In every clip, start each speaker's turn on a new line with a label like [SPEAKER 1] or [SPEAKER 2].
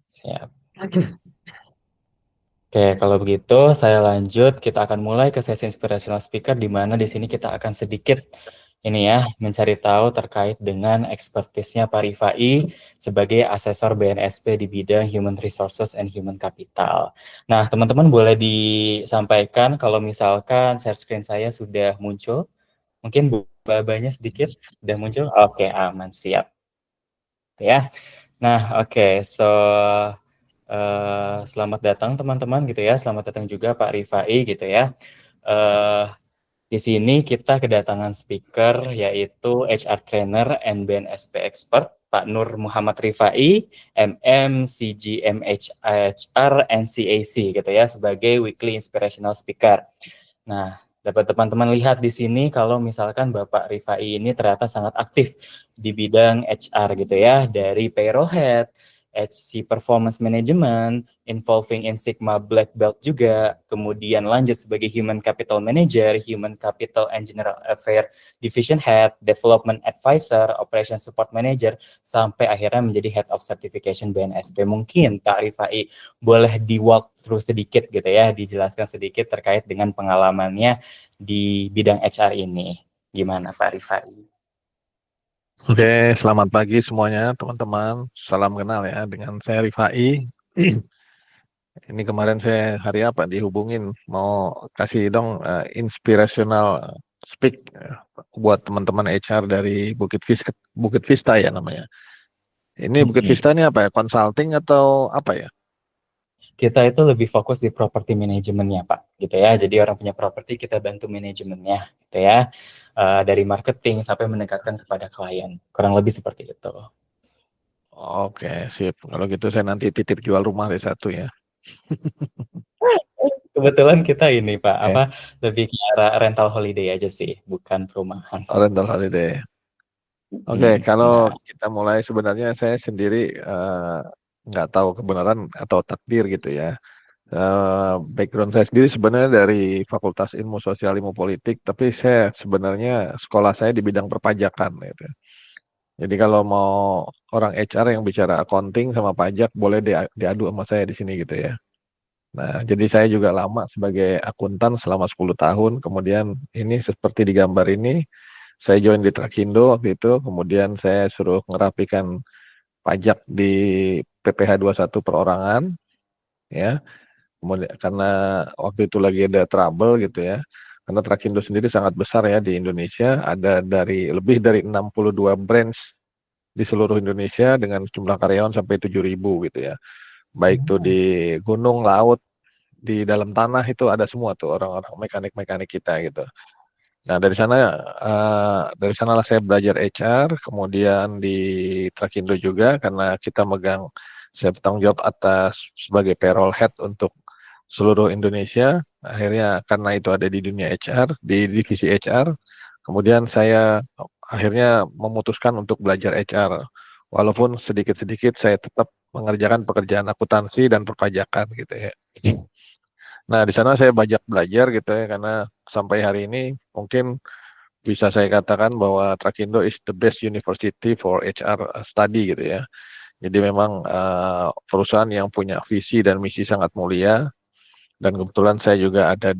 [SPEAKER 1] Siap. Oke, kalau begitu saya lanjut. Kita akan mulai ke sesi inspirational speaker di mana di sini kita akan sedikit ini ya mencari tahu terkait dengan ekspertisnya Pak Rifai sebagai asesor BNSP di bidang Human Resources and Human Capital. Nah, teman-teman boleh disampaikan kalau misalkan share screen saya sudah muncul. Mungkin babanya sedikit sudah muncul. Oke, aman, siap. Ya. Nah, oke. Selamat datang teman-teman gitu ya. Selamat datang juga Pak Rifai gitu ya. Eh, di sini kita kedatangan speaker yaitu HR Trainer and BNSP Expert Pak Nur Muhammad Rifai, MM, CGMHR, and CAC gitu ya sebagai Weekly Inspirational Speaker. Nah, dapat teman-teman lihat di sini kalau misalkan Bapak Rifai ini ternyata sangat aktif di bidang HR gitu ya, dari payroll head, HC Performance Management, involving in Sigma Black Belt juga, kemudian lanjut sebagai Human Capital Manager, Human Capital and General Affairs Division Head, Development Advisor, Operation Support Manager, sampai akhirnya menjadi Head of Certification BNSP. Mungkin Pak Rifai boleh di walk through sedikit gitu ya, dijelaskan sedikit terkait dengan pengalamannya di bidang HR ini. Gimana Pak Rifai?
[SPEAKER 2] Oke, selamat pagi semuanya teman-teman. Salam kenal ya dengan saya Rifai. Ini kemarin saya hari apa dihubungin mau kasih dong inspirational speak buat teman-teman HR dari Bukit Vista ya namanya. Ini Bukit Vista ini apa ya? Consulting atau apa ya?
[SPEAKER 1] Kita itu lebih fokus di property manajemennya Pak, gitu ya. Jadi orang punya properti kita bantu manajemennya, gitu ya. Dari marketing sampai mendekatkan kepada klien, kurang lebih seperti itu.
[SPEAKER 2] Oke, sip. Kalau gitu saya nanti titip jual rumah deh satu ya.
[SPEAKER 1] Kebetulan kita ini Pak,
[SPEAKER 2] Oke,
[SPEAKER 1] lebih ke arah rental holiday aja sih, bukan perumahan.
[SPEAKER 2] rental holiday. Oke, kalau
[SPEAKER 1] Nah,
[SPEAKER 2] kita mulai sebenarnya saya sendiri nggak tahu kebenaran atau takdir gitu ya. Background saya sendiri sebenarnya dari Fakultas Ilmu Sosial Ilmu Politik, tapi saya sebenarnya sekolah saya di bidang perpajakan gitu. Jadi kalau mau orang HR yang bicara accounting sama pajak boleh diadu sama saya di sini gitu ya. Nah, jadi saya juga lama sebagai akuntan selama 10 tahun, kemudian ini seperti di gambar ini, saya join di Trakindo waktu itu, kemudian saya suruh ngerapikan pajak di PPh 21 perorangan, ya. Kemudian karena waktu itu lagi ada trouble gitu ya. Karena Trakindo sendiri sangat besar ya di Indonesia, ada lebih dari 62 branch di seluruh Indonesia dengan jumlah karyawan sampai 7.000 gitu ya. Baik tuh di gunung, laut, di dalam tanah itu ada semua tuh orang-orang mekanik-mekanik kita gitu. Nah dari sanalah saya belajar HR, kemudian di Trakindo juga karena kita saya bertanggung jawab atas sebagai payroll head untuk seluruh Indonesia. Akhirnya karena itu ada di dunia HR, di divisi HR, kemudian saya akhirnya memutuskan untuk belajar HR. Walaupun sedikit-sedikit saya tetap mengerjakan pekerjaan akuntansi dan perpajakan gitu ya. Nah, di sana saya banyak belajar gitu ya, karena sampai hari ini mungkin bisa saya katakan bahwa Trakindo is the best university for HR study gitu ya. Jadi memang perusahaan yang punya visi dan misi sangat mulia, dan kebetulan saya juga ada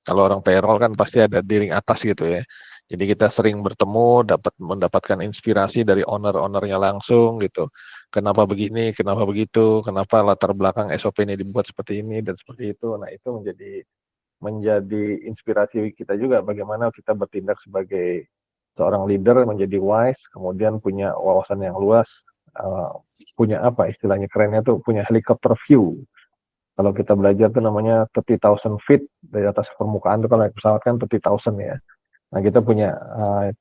[SPEAKER 2] kalau orang payroll kan pasti ada di ring atas gitu ya. Jadi kita sering bertemu, mendapatkan inspirasi dari owner-ownernya langsung gitu. Kenapa begini, kenapa begitu, kenapa latar belakang SOP ini dibuat seperti ini dan seperti itu. Nah, itu menjadi inspirasi kita juga bagaimana kita bertindak sebagai seorang leader, menjadi wise, kemudian punya wawasan yang luas, punya apa istilahnya kerennya tuh, punya helicopter view. Kalau kita belajar tuh namanya 30,000 feet dari atas permukaan tuh, kalau naik pesawat kan 30,000 ya. Nah, kita punya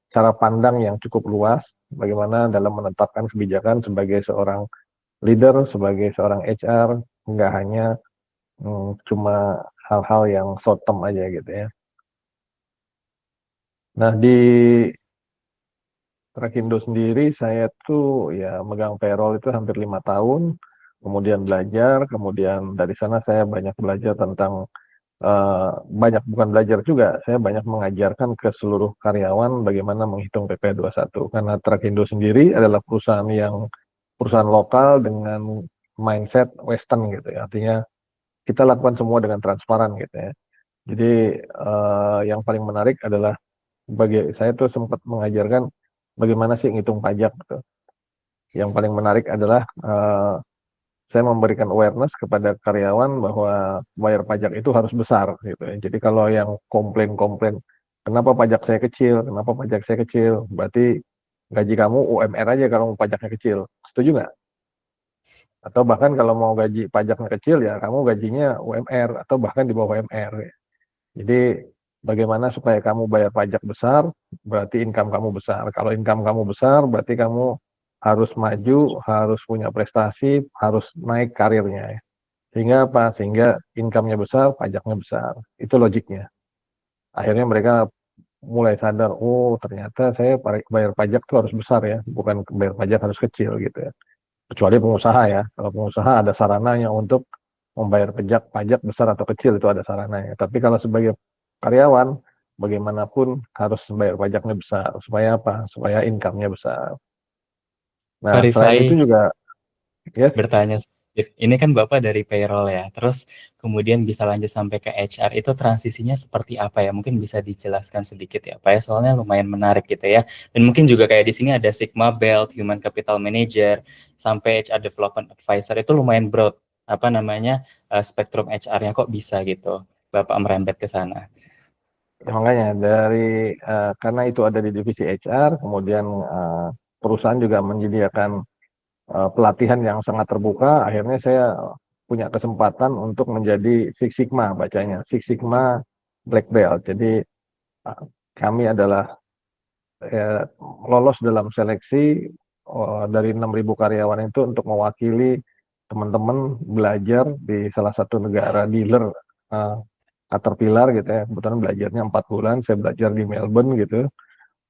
[SPEAKER 2] cara pandang yang cukup luas bagaimana dalam menetapkan kebijakan sebagai seorang leader, sebagai seorang HR, nggak hanya cuma hal-hal yang short term aja gitu ya. Nah, di Trakindo sendiri saya tuh ya megang payroll itu hampir 5 tahun, kemudian belajar, kemudian dari sana saya banyak belajar tentang banyak bukan belajar juga, saya banyak mengajarkan ke seluruh karyawan bagaimana menghitung PP 21 karena Trakindo sendiri adalah perusahaan yang perusahaan lokal dengan mindset Western gitu ya. Artinya kita lakukan semua dengan transparan gitu ya. Jadi yang paling menarik adalah bagi saya tuh sempat mengajarkan bagaimana sih ngitung pajak gitu. Yang paling menarik adalah saya memberikan awareness kepada karyawan bahwa bayar pajak itu harus besar gitu ya. Jadi kalau yang komplain-komplain, kenapa pajak saya kecil, kenapa pajak saya kecil, berarti gaji kamu UMR aja kalau mau pajaknya kecil. Setuju nggak? Atau bahkan kalau mau gaji pajaknya kecil ya kamu gajinya UMR atau bahkan di bawah UMR. Jadi bagaimana supaya kamu bayar pajak besar, berarti income kamu besar. Kalau income kamu besar, berarti kamu harus maju, harus punya prestasi, harus naik karirnya. Sehingga apa? Sehingga income-nya besar, pajaknya besar. Itu logiknya. Akhirnya mereka mulai sadar, oh ternyata saya bayar pajak tuh harus besar ya, bukan bayar pajak harus kecil gitu ya. Kecuali pengusaha ya. Kalau pengusaha ada sarananya untuk membayar pajak besar atau kecil itu ada sarananya. Tapi kalau sebagai karyawan, bagaimanapun harus bayar pajaknya besar. Supaya apa? Supaya income-nya besar. Nah,
[SPEAKER 1] Pak
[SPEAKER 2] selain
[SPEAKER 1] Rifai,
[SPEAKER 2] itu juga, yes,
[SPEAKER 1] bertanya sedikit. Ini kan Bapak dari payroll ya, terus kemudian bisa lanjut sampai ke HR, itu transisinya seperti apa ya? Mungkin bisa dijelaskan sedikit ya, Pak ya, soalnya lumayan menarik gitu ya. Dan mungkin juga kayak di sini ada Sigma Belt, Human Capital Manager, sampai HR Development Advisor, itu lumayan broad, apa namanya, spektrum HR-nya kok bisa gitu, Bapak merembet ke sana.
[SPEAKER 2] ya makanya karena itu ada di divisi HR, kemudian perusahaan juga menyediakan pelatihan yang sangat terbuka, akhirnya saya punya kesempatan untuk menjadi Six Sigma bacanya, Six Sigma Black Belt. Jadi uh, kami adalah lolos dalam seleksi dari 6.000 karyawan itu untuk mewakili teman-teman belajar di salah satu negara dealer uh, Caterpillar gitu ya. Kebetulan belajarnya 4 bulan, saya belajar di Melbourne gitu.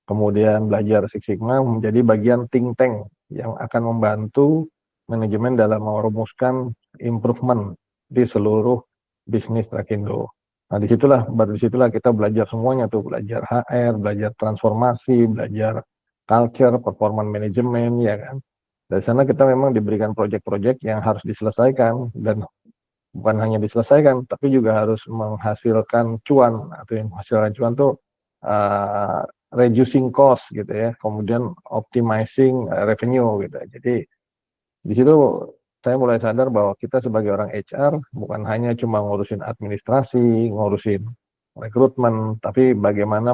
[SPEAKER 2] Kemudian belajar Six Sigma menjadi bagian think tank yang akan membantu manajemen dalam merumuskan improvement di seluruh bisnis Trakindo. Nah, baru disitulah kita belajar semuanya tuh, belajar HR, belajar transformasi, belajar culture, performance management, ya kan. Dari sana kita memang diberikan proyek-proyek yang harus diselesaikan dan bukan hanya diselesaikan, tapi juga harus menghasilkan cuan atau yang menghasilkan cuan tuh uh, reducing cost gitu ya, kemudian optimizing revenue gitu. Jadi di situ saya mulai sadar bahwa kita sebagai orang HR bukan hanya cuma ngurusin administrasi, ngurusin rekrutmen, tapi bagaimana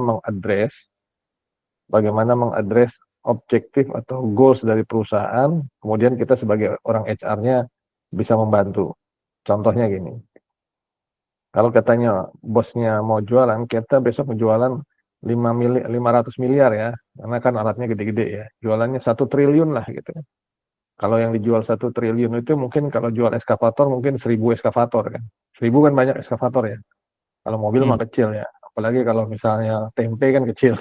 [SPEAKER 2] mengadres objektif atau goals dari perusahaan, kemudian kita sebagai orang HR-nya bisa membantu. Contohnya gini, kalau katanya bosnya mau jualan, kita besok menjualan 500 miliar ya, karena kan alatnya gede-gede ya. Jualannya 1 triliun lah gitu. Kalau yang dijual 1 triliun itu mungkin kalau jual eskavator mungkin 1.000 eskavator kan. 1.000 kan banyak eskavator ya. Kalau mobil mah
[SPEAKER 1] Hmm.
[SPEAKER 2] kecil ya. Apalagi kalau misalnya tempe kan kecil.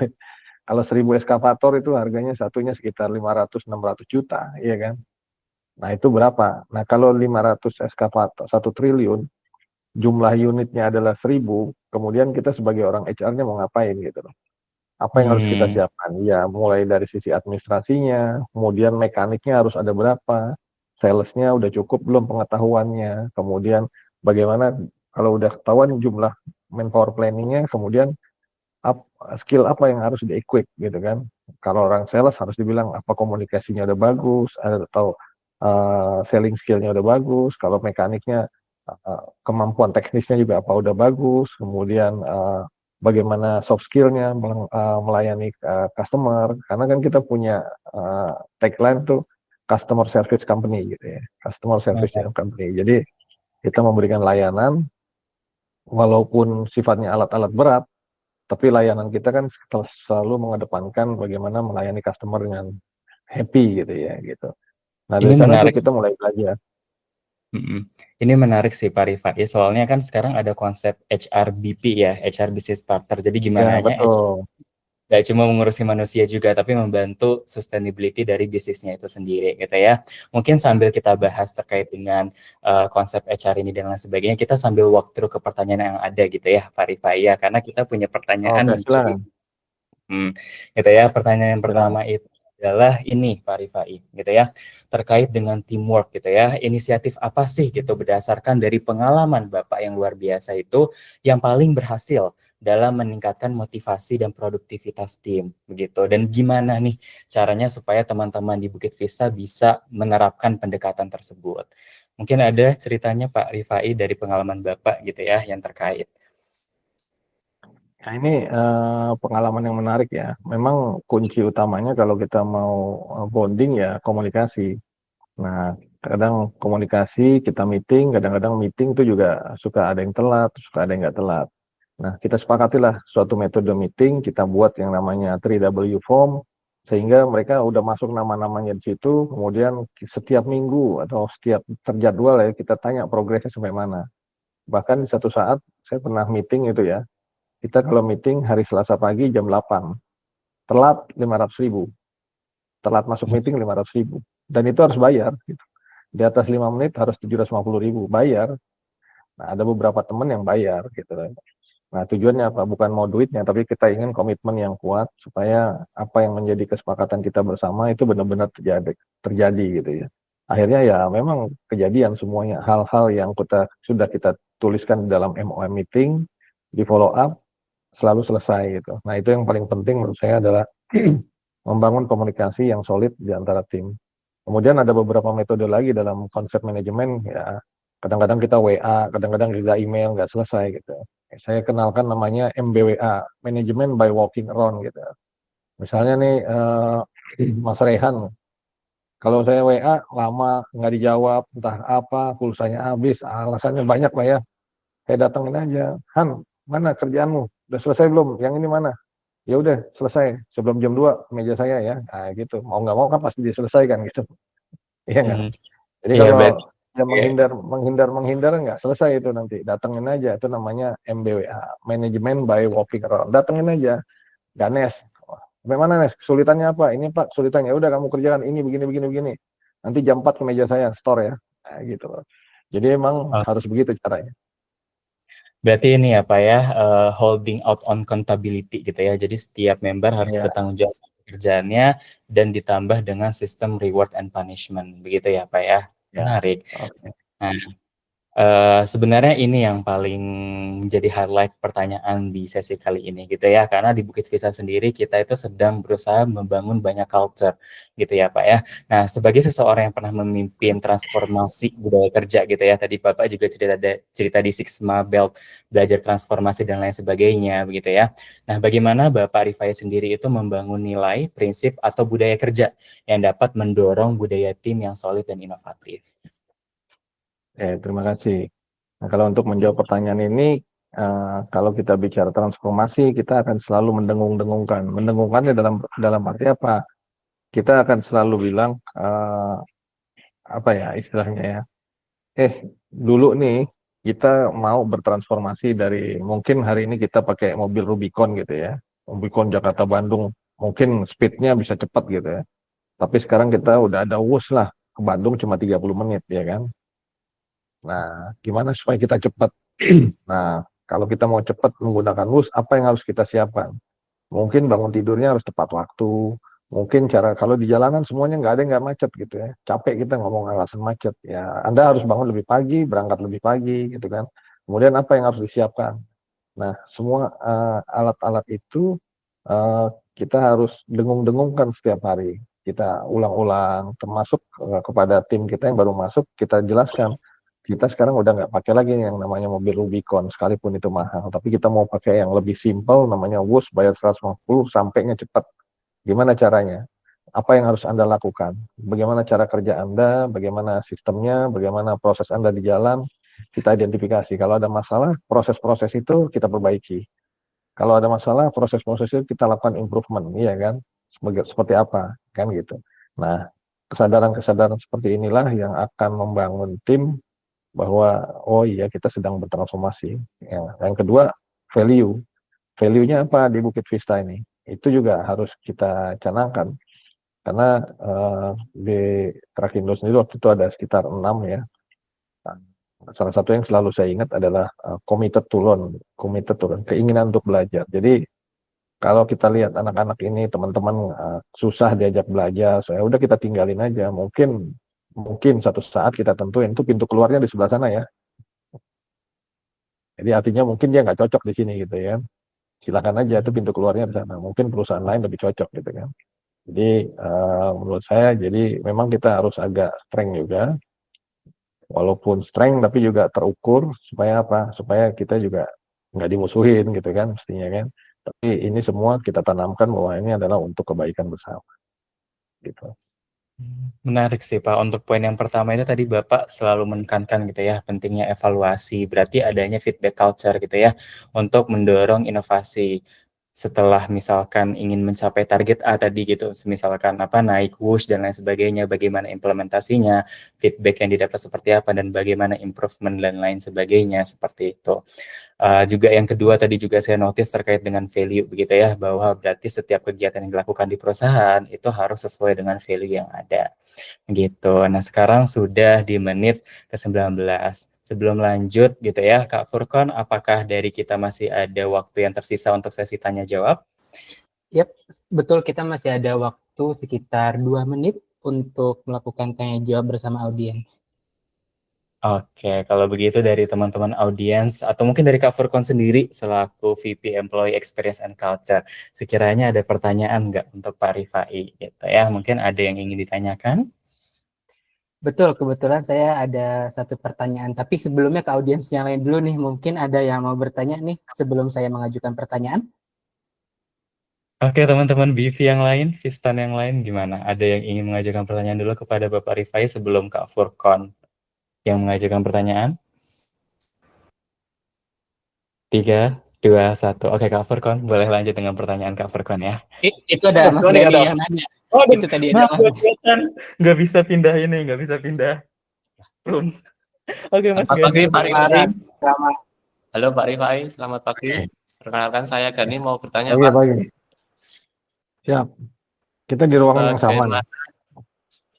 [SPEAKER 2] Kalau 1.000 eskavator itu harganya satunya sekitar 500-600 juta, iya kan? Nah itu berapa? Nah kalau 500 eskavator, 1 triliun, jumlah unitnya adalah 1.000, kemudian kita sebagai orang HR-nya mau ngapain gitu loh. Apa yang harus kita
[SPEAKER 1] Hmm.
[SPEAKER 2] siapkan? Ya, mulai dari sisi administrasinya, kemudian mekaniknya harus ada berapa, salesnya udah cukup belum pengetahuannya, kemudian bagaimana kalau udah ketahuan jumlah manpower planningnya, kemudian skill apa yang harus di-equip gitu kan. Kalau orang sales harus dibilang apa komunikasinya udah bagus, atau selling skillnya udah bagus, kalau mekaniknya kemampuan teknisnya juga apa udah bagus, kemudian bagaimana soft skillnya melayani customer, karena kan kita punya tagline tuh customer service company gitu ya, customer service company. Jadi kita memberikan layanan walaupun sifatnya alat-alat berat, tapi layanan kita kan selalu mengedepankan bagaimana melayani customer dengan happy gitu ya gitu. Nah
[SPEAKER 1] Ini
[SPEAKER 2] dari sana tuh
[SPEAKER 1] menarik.
[SPEAKER 2] kita mulai belajar.
[SPEAKER 1] Mm-mm. Ini menarik sih Pak Rifai, soalnya kan sekarang ada konsep HRBP ya, HR Business Partner. Jadi
[SPEAKER 2] Ya
[SPEAKER 1] gimana HR
[SPEAKER 2] betul.
[SPEAKER 1] gak cuma mengurusi manusia juga, tapi membantu sustainability dari bisnisnya itu sendiri gitu ya. Mungkin sambil kita bahas terkait dengan konsep HR ini dan lain sebagainya, kita sambil walk through ke pertanyaan yang ada gitu ya Pak Rifai ya, karena kita punya pertanyaan
[SPEAKER 2] Oke
[SPEAKER 1] lucu.
[SPEAKER 2] silakan.
[SPEAKER 1] Hmm, gitu ya. Pertanyaan yang pertama
[SPEAKER 2] Silakan.
[SPEAKER 1] itu adalah ini Pak Rifai gitu ya, terkait dengan teamwork gitu ya. Inisiatif apa sih gitu berdasarkan dari pengalaman Bapak yang luar biasa itu yang paling berhasil dalam meningkatkan motivasi dan produktivitas tim begitu. Dan gimana nih caranya supaya teman-teman di Bukit Vista bisa menerapkan pendekatan tersebut. Mungkin ada ceritanya Pak Rifai dari pengalaman Bapak gitu ya yang terkait.
[SPEAKER 2] Nah, ini pengalaman yang menarik ya. Memang kunci utamanya kalau kita mau bonding ya komunikasi. Nah, kadang komunikasi, kita meeting, kadang-kadang meeting itu juga suka ada yang telat, suka ada yang nggak telat. Nah, kita sepakatilah suatu metode meeting, kita buat yang namanya 3W form, sehingga mereka udah masuk nama-namanya di situ, kemudian setiap minggu atau setiap terjadwal ya, kita tanya progresnya sampai mana. Bahkan di satu saat, saya pernah meeting itu ya, kita kalau meeting hari Selasa pagi jam 8, telat 500.000, telat masuk meeting 500.000, dan itu harus bayar. Gitu. Di atas 5 menit harus 750.000, bayar. Nah, ada beberapa teman yang bayar gitu. Nah, tujuannya apa? Bukan mau duitnya, tapi kita ingin komitmen yang kuat supaya apa yang menjadi kesepakatan kita bersama itu benar-benar terjadi gitu ya. Akhirnya ya memang kejadian semuanya hal-hal yang sudah kita tuliskan di dalam MOM meeting, di follow up selalu selesai gitu. Nah, itu yang paling penting menurut saya adalah membangun komunikasi yang solid di antara tim. Kemudian ada beberapa metode lagi dalam konsep manajemen ya. Kadang-kadang kita WA, kadang-kadang kita email nggak selesai gitu. Saya kenalkan namanya MBWA, Management by Walking Around gitu. Misalnya nih Mas Rehan, kalau saya WA lama nggak dijawab, entah apa, pulsanya habis, alasannya banyak lah ya. Saya datangin aja, Han, mana kerjaanmu? Udah selesai belum? Yang ini mana? Ya udah selesai sebelum jam 2 meja saya ya. Nah, gitu. Mau nggak mau kan pasti diselesaikan gitu. Iya nggak?
[SPEAKER 1] Hmm,
[SPEAKER 2] Jadi
[SPEAKER 1] iya
[SPEAKER 2] kalau
[SPEAKER 1] berarti
[SPEAKER 2] dia
[SPEAKER 1] ya.
[SPEAKER 2] menghindar nggak selesai itu nanti. Datengin aja. Itu namanya MBWA, Management by Walking Around. Datengin aja. Ganes. Bagaimana Nes? Kesulitannya apa? Ini Pak, kesulitannya. Udah kamu kerjakan ini begini begini begini. Nanti jam 4 ke meja saya, store ya. Nah, gitu. Jadi emang
[SPEAKER 1] Oh,
[SPEAKER 2] harus begitu caranya.
[SPEAKER 1] berarti ini ya Pak ya, holding out on accountability gitu ya. Jadi setiap member harus
[SPEAKER 2] Iya,
[SPEAKER 1] bertanggung jawab sama pekerjaannya dan ditambah dengan sistem reward and punishment begitu ya Pak ya.
[SPEAKER 2] ya.
[SPEAKER 1] Menarik.
[SPEAKER 2] Oke.
[SPEAKER 1] Nah, sebenarnya ini yang paling menjadi highlight pertanyaan di sesi kali ini gitu ya, karena di Bukit Vista sendiri kita itu sedang berusaha membangun banyak culture gitu ya Pak ya. Nah, sebagai seseorang yang pernah memimpin transformasi budaya kerja gitu ya, tadi Bapak juga cerita di Six Sigma Belt, belajar transformasi dan lain sebagainya begitu ya. Nah, bagaimana Bapak Rifai sendiri itu membangun nilai, prinsip atau budaya kerja yang dapat mendorong budaya tim yang solid dan inovatif?
[SPEAKER 2] Terima kasih. Nah, kalau untuk menjawab pertanyaan ini, kalau kita bicara transformasi, kita akan selalu mendengung-dengungkan. Mendengungkannya dalam arti apa? Kita akan selalu bilang apa ya istilahnya ya? Dulu nih kita mau bertransformasi dari mungkin hari ini kita pakai mobil Rubicon gitu ya, Rubicon Jakarta Bandung, mungkin speednya bisa cepat gitu ya. Tapi sekarang kita udah ada WUS lah ke Bandung cuma 30 menit ya kan. Nah, gimana supaya kita cepat? Nah, kalau kita mau cepat menggunakan bus, apa yang harus kita siapkan? Mungkin bangun tidurnya harus tepat waktu. Mungkin cara kalau di jalanan semuanya nggak ada yang nggak macet gitu ya. Capek kita ngomong alasan macet. Ya, Anda harus bangun lebih pagi, berangkat lebih pagi gitu kan. Kemudian apa yang harus disiapkan? Nah, semua alat-alat itu eh, kita harus dengung-dengungkan setiap hari. Kita ulang-ulang, termasuk kepada tim kita yang baru masuk, kita jelaskan. Kita sekarang udah nggak pakai lagi yang namanya mobil Rubicon, sekalipun itu mahal. Tapi kita mau pakai yang lebih simpel, namanya WUS, bayar 150, sampainya cepat. Gimana caranya? Apa yang harus Anda lakukan? Bagaimana cara kerja Anda? Bagaimana sistemnya? Bagaimana proses Anda di jalan? Kita identifikasi. Kalau ada masalah, proses-proses itu kita perbaiki. Kalau ada masalah, proses-proses itu kita lakukan improvement, iya kan? Seperti apa, kan gitu. Nah, kesadaran-kesadaran seperti inilah yang akan membangun tim bahwa oh iya kita sedang bertransformasi. Ya. Yang kedua, value. Value-nya apa di Bukit Vista ini? Itu juga harus kita canangkan. Karena di Trakindo sendiri waktu itu ada sekitar 6 ya. Nah, salah satu yang selalu saya ingat adalah committed to learn, keinginan untuk belajar. Jadi Kalau kita lihat anak-anak ini teman-teman susah diajak belajar, saya udah kita tinggalin aja. Mungkin satu saat kita tentuin itu pintu keluarnya di sebelah sana ya. Jadi artinya mungkin dia nggak cocok di sini gitu ya. Silakan aja itu pintu keluarnya di sana. Mungkin perusahaan lain lebih cocok gitu kan. Jadi menurut saya jadi memang kita harus agak strength juga, walaupun strength tapi juga terukur supaya apa? Supaya kita juga nggak dimusuhin gitu kan mestinya kan. Tapi ini semua kita tanamkan bahwa ini adalah untuk kebaikan bersama gitu.
[SPEAKER 1] Menarik sih Pak. Untuk poin yang pertama itu tadi Bapak selalu menekankan gitu ya, pentingnya evaluasi. Berarti adanya feedback culture gitu ya, untuk mendorong inovasi. Setelah misalkan ingin mencapai target A tadi gitu, misalkan apa naik WUSH dan lain sebagainya, bagaimana implementasinya, feedback yang didapat seperti apa, dan bagaimana improvement dan lain sebagainya, seperti itu. Juga yang kedua tadi juga saya notice terkait dengan value begitu ya, bahwa berarti setiap kegiatan yang dilakukan di perusahaan itu harus sesuai dengan value yang ada gitu. Nah sekarang sudah di menit ke-19. Sebelum lanjut gitu ya Kak Furkon, apakah dari kita masih ada waktu yang tersisa untuk sesi tanya jawab?
[SPEAKER 3] Yap, betul, kita masih ada waktu sekitar 2 menit untuk melakukan tanya jawab bersama audiens.
[SPEAKER 1] Oke, kalau begitu dari teman-teman audiens atau mungkin dari Kak Furkon sendiri selaku VP Employee Experience and Culture, sekiranya ada pertanyaan nggak untuk Pak Rifai gitu ya? Mungkin ada yang ingin ditanyakan?
[SPEAKER 3] Betul, kebetulan saya ada satu pertanyaan, tapi sebelumnya ke audiens yang lain dulu nih, mungkin ada yang mau bertanya nih sebelum saya mengajukan pertanyaan.
[SPEAKER 1] Oke teman-teman BV yang lain, Vistan yang lain gimana? Ada yang ingin mengajukan pertanyaan dulu kepada Bapak Rifai sebelum Kak Furkon yang mengajukan pertanyaan? 3, 2, 1. Oke Kak Furkon, boleh lanjut dengan pertanyaan Kak Furkon ya.
[SPEAKER 3] Itu ada Mas Gani yang nanya.
[SPEAKER 1] Oh,
[SPEAKER 3] Itu tadi ada Mas.
[SPEAKER 1] nggak bisa pindah ini, nggak bisa pindah room. Oke Mas
[SPEAKER 4] Selamat pagi
[SPEAKER 1] Gani.
[SPEAKER 4] Pak Rifai.
[SPEAKER 3] Sama.
[SPEAKER 4] Halo Pak Rifai, selamat pagi. Perkenalkan saya Gani, mau bertanya
[SPEAKER 2] Pagi,
[SPEAKER 4] Pak.
[SPEAKER 2] pagi. Siap. Kita di ruangan yang sama nih.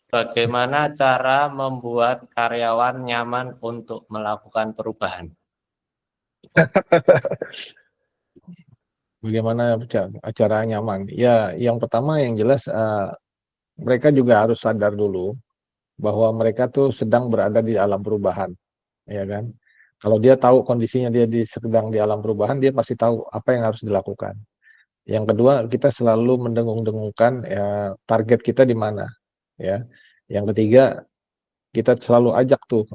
[SPEAKER 4] Bagaimana cara membuat karyawan nyaman untuk melakukan perubahan?
[SPEAKER 2] Bagaimana acara nyaman? Ya, yang pertama yang jelas mereka juga harus sadar dulu bahwa mereka tuh sedang berada di alam perubahan, ya kan? Kalau dia tahu kondisinya sedang di alam perubahan, dia pasti tahu apa yang harus dilakukan. Yang kedua, kita selalu mendengung-dengungkan ya, target kita di mana, ya. Yang ketiga, kita selalu ajak tuh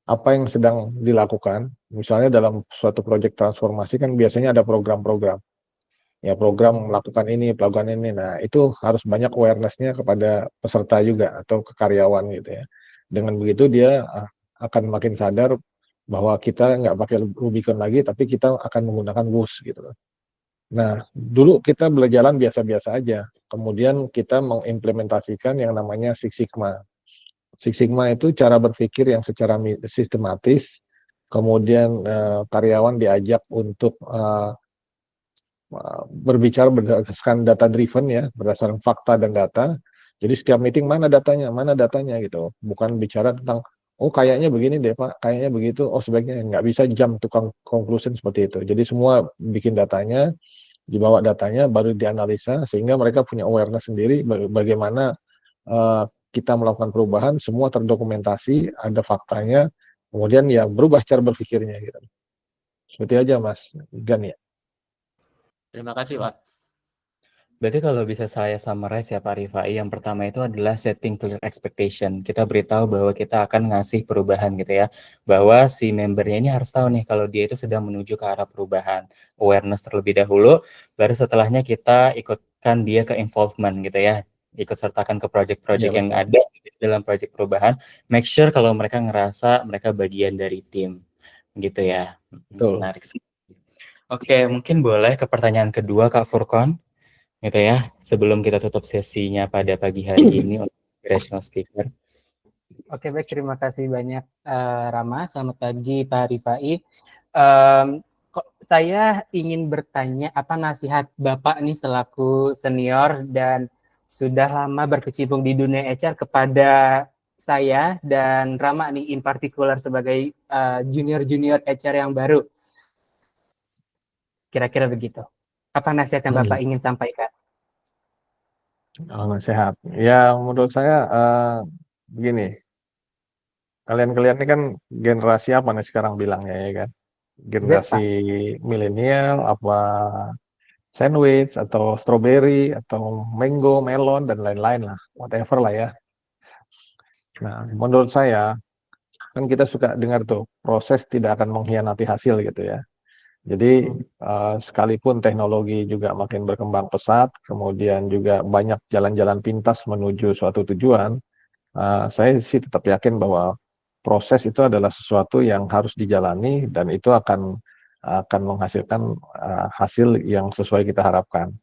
[SPEAKER 2] apa yang sedang dilakukan. Misalnya dalam suatu proyek transformasi kan biasanya ada program-program. Ya program melakukan ini, melakukan ini. Nah itu harus banyak awareness-nya kepada peserta juga atau ke karyawan gitu ya. Dengan begitu dia akan makin sadar bahwa kita nggak pakai Rubicon lagi, tapi kita akan menggunakan WUS gitu. Nah dulu kita berjalan biasa-biasa aja. Kemudian kita mengimplementasikan yang namanya Six Sigma. Six Sigma itu cara berpikir yang secara sistematis, kemudian karyawan diajak untuk berbicara berdasarkan data driven ya, berdasarkan fakta dan data. Jadi setiap meeting mana datanya gitu. Bukan bicara tentang oh kayaknya begini deh Pak, kayaknya begitu, oh sebaiknya nggak bisa jump to conclusion seperti itu. Jadi semua bikin datanya, dibawa datanya, baru dianalisa sehingga mereka punya awareness sendiri bagaimana kita melakukan perubahan, semua terdokumentasi, ada faktanya, kemudian ya berubah cara berpikirnya gitu. Seperti aja Mas Gan ya.
[SPEAKER 4] Terima kasih Pak.
[SPEAKER 1] Berarti kalau bisa saya summarize ya Pak Rifai, yang pertama itu adalah setting clear expectation. Kita beritahu bahwa kita akan ngasih perubahan gitu ya. Bahwa si membernya ini harus tahu nih kalau dia itu sedang menuju ke arah perubahan. Awareness terlebih dahulu, baru setelahnya kita ikutkan dia ke involvement gitu ya. Ikut sertakan ke project-project
[SPEAKER 2] Ya,
[SPEAKER 1] yang ada dalam project perubahan. Make sure kalau mereka ngerasa mereka bagian dari tim. Gitu ya.
[SPEAKER 2] betul.
[SPEAKER 1] Menarik sih. Oke, mungkin boleh ke pertanyaan kedua Kak Furkon. Gitu ya, sebelum kita tutup sesinya pada pagi hari ini untuk inspirational speaker.
[SPEAKER 3] Oke, baik, terima kasih banyak Rama. Selamat pagi Pak Rifai. Saya ingin bertanya apa nasihat Bapak nih selaku senior dan sudah lama berkecimpung di dunia HR kepada saya dan Rama nih in particular sebagai junior HR yang baru. Kira-kira begitu. Apa nasihat yang Bapak ingin sampaikan?
[SPEAKER 2] Nasihat. Ya, menurut saya begini, kalian-kalian ini kan generasi apa nih sekarang bilangnya ya kan?
[SPEAKER 3] Z,
[SPEAKER 2] Generasi
[SPEAKER 3] Pak.
[SPEAKER 2] milenial, apa sandwich, atau strawberry, atau mango, melon, dan lain-lain lah. Whatever lah ya. Nah, menurut saya, kan kita suka dengar tuh, proses tidak akan mengkhianati hasil gitu ya. Jadi sekalipun teknologi juga makin berkembang pesat, kemudian juga banyak jalan-jalan pintas menuju suatu tujuan, saya sih tetap yakin bahwa proses itu adalah sesuatu yang harus dijalani dan itu akan menghasilkan hasil yang sesuai kita harapkan.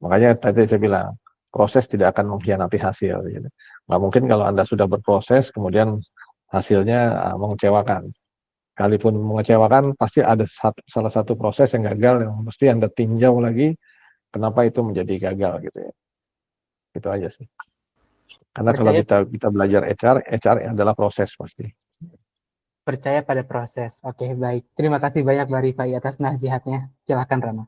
[SPEAKER 2] Makanya tadi saya bilang proses tidak akan mengkhianati hasil. Gitu. Nggak mungkin kalau Anda sudah berproses kemudian hasilnya mengecewakan. Kalaupun mengecewakan, pasti ada salah satu proses yang gagal yang mesti Anda tinjau lagi kenapa itu menjadi gagal gitu ya. Itu aja sih. Karena kalau kita belajar HR adalah proses pasti.
[SPEAKER 3] Percaya pada proses. Oke, baik. Terima kasih banyak Mbak Rifai atas nasihatnya. Silakan Rama.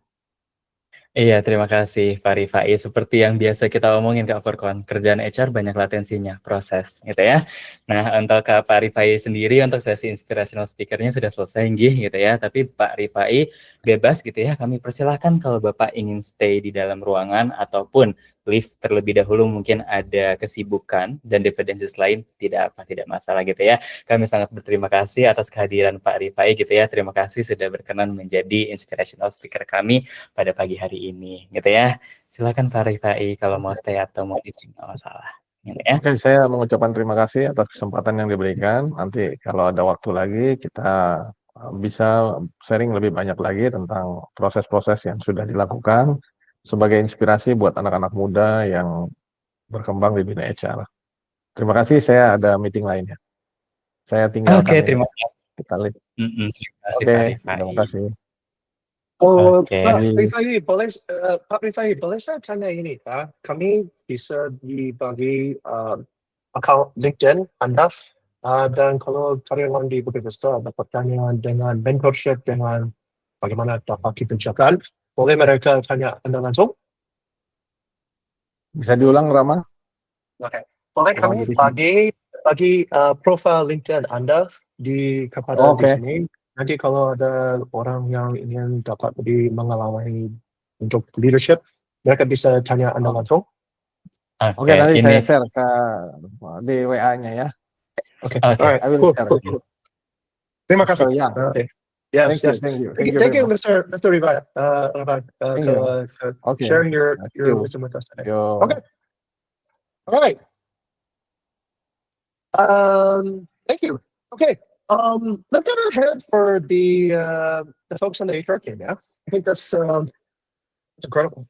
[SPEAKER 1] Iya, terima kasih Pak Rifai. Seperti yang biasa kita omongin Kak Furkon, kerjaan HR banyak latensinya, proses gitu ya. Nah, untuk Kak Pak Rifai sendiri untuk sesi inspirational speaker-nya sudah selesai nggih gitu ya. Tapi Pak Rifai bebas gitu ya. Kami persilahkan kalau Bapak ingin stay di dalam ruangan ataupun lift terlebih dahulu, mungkin ada kesibukan dan dependencies lain, tidak masalah gitu ya. Kami sangat berterima kasih atas kehadiran Pak Rifai gitu ya. Terima kasih sudah berkenan menjadi inspirational speaker kami pada pagi hari ini gitu ya. Silakan Pak Rifai kalau mau stay atau mau izin, nggak masalah gitu ya.
[SPEAKER 2] Oke, saya mengucapkan terima kasih atas kesempatan yang diberikan. Nanti kalau ada waktu lagi kita bisa sharing lebih banyak lagi tentang proses-proses yang sudah dilakukan sebagai inspirasi buat anak-anak muda yang berkembang di dunia HR. Terima kasih, saya ada meeting lainnya. Saya tinggalkan
[SPEAKER 1] Oke,
[SPEAKER 2] ini.
[SPEAKER 1] terima kasih.
[SPEAKER 2] Kita lihat.
[SPEAKER 1] Terima kasih
[SPEAKER 2] Oke,
[SPEAKER 1] Pak Rifai.
[SPEAKER 2] terima kasih.
[SPEAKER 1] Oke.
[SPEAKER 5] Pak Rifai, boleh saya tanya ini, Pak? Kami bisa dibagi account LinkedIn Anda, dan kalau karyawan di Bukit Vista dapat tanya dengan mentorship, dengan bagaimana dapat dikerjakan, boleh mereka tanya Anda langsung?
[SPEAKER 2] Bisa diulang, Rama?
[SPEAKER 5] Oke. Boleh kami bagi profil LinkedIn Anda kepada di sini. Nanti kalau ada orang yang ingin dapat lebih mengalami untuk leadership, mereka bisa tanya Anda langsung.
[SPEAKER 2] Oke, nanti saya share di WA-nya ya.
[SPEAKER 5] Oke. Alright. Cool. Terima kasih. Yes. Thank you, Mr. Rivaya, sharing your wisdom with us today. Okay. All right. Thank you. Okay. Let's get ahead for the folks on the HR team. Yeah, I think that's incredible.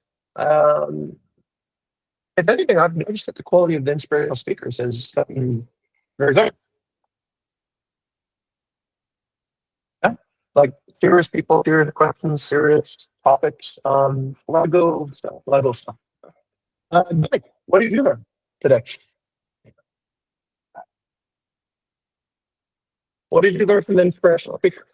[SPEAKER 5] If anything, I've noticed that the quality of the inspirational speakers is very good. Yeah, like serious people, serious questions, serious topics. A lot of good stuff. Mike, what did you learn today? What did you learn from the inspirational speaker?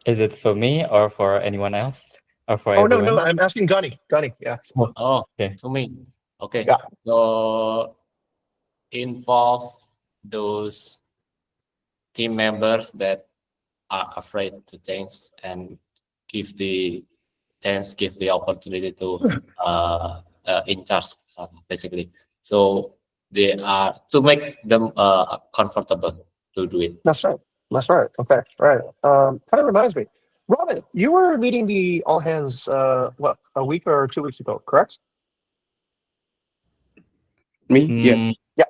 [SPEAKER 1] Is it for me or for anyone else? Or for everyone?
[SPEAKER 5] No, I'm asking Gunny. Yeah.
[SPEAKER 4] Oh, okay. To me. Okay.
[SPEAKER 5] Yeah.
[SPEAKER 4] So involve those team members that are afraid to change and give the opportunity to in charge, basically. So they are to make them comfortable to do it.
[SPEAKER 5] That's right. Okay. Right. Kind of reminds me, Robin, you were leading the all hands a week or 2 weeks ago, correct?
[SPEAKER 6] Me? Yes.
[SPEAKER 5] Yeah.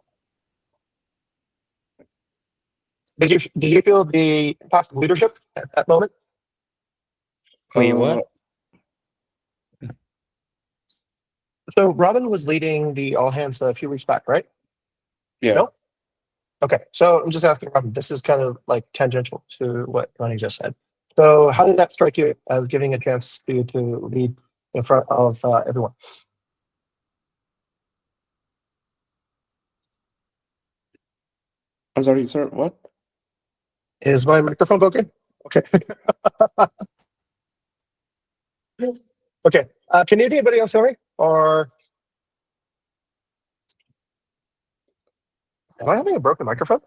[SPEAKER 5] Did you feel the impact of leadership at that moment?
[SPEAKER 1] Wait, what?
[SPEAKER 5] So Robin was leading the all hands a few weeks back, right?
[SPEAKER 6] Yeah.
[SPEAKER 5] No? Okay, so I'm just asking Robin, this is kind of like tangential to what Ronnie just said. So how did that strike you as giving a chance for you to lead in front of everyone?
[SPEAKER 6] I'm sorry, sir, what?
[SPEAKER 5] Is my microphone okay? Okay. Okay. Can anybody else hear me? Or am I having a broken microphone?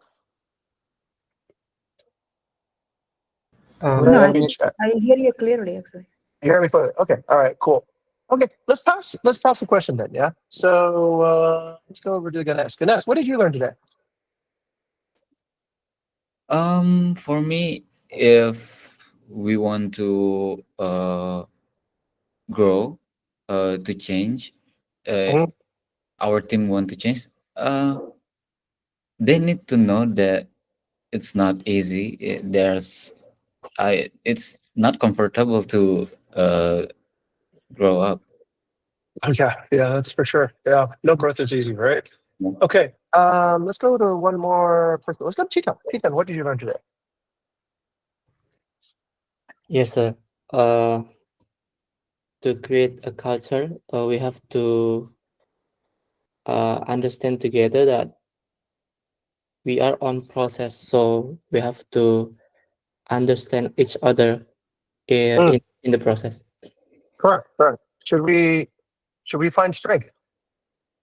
[SPEAKER 3] Um,
[SPEAKER 7] No,
[SPEAKER 5] Let
[SPEAKER 7] I,
[SPEAKER 5] me check.
[SPEAKER 7] I hear you clearly, actually.
[SPEAKER 5] You hear me clearly? Okay. All right. Cool. Okay. Let's pass the question then. Yeah. So let's go over to Ganesh. Ganesh, what did you learn today?
[SPEAKER 8] For me, if we want to grow, to change,
[SPEAKER 5] Mhm.
[SPEAKER 8] our team want to change, they need to know that it's not easy. It's not comfortable to grow up.
[SPEAKER 5] Oh, yeah, that's for sure. Yeah, no growth is easy, right?
[SPEAKER 8] Yeah.
[SPEAKER 5] Okay. Let's go to one more person. Let's go to Chetan. Chetan, what did you learn today?
[SPEAKER 9] Yes, sir. To create a culture, we have to understand together that we are on process, so we have to understand each other
[SPEAKER 5] Mm.
[SPEAKER 9] in the process.
[SPEAKER 5] Correct. Should we find strength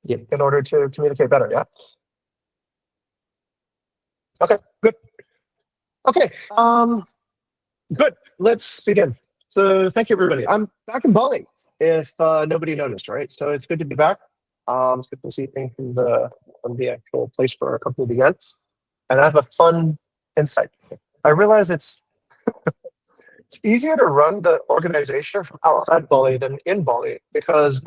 [SPEAKER 9] Yep.
[SPEAKER 5] in order to communicate better? Yeah. Okay. Good. Okay. Good. Let's begin. So thank you, everybody. I'm back in Bali. If nobody noticed, right? So it's good to be back. It's good to see things from the actual place where our company began. And I have a fun insight. I realize it's easier to run the organization from outside Bali than in Bali because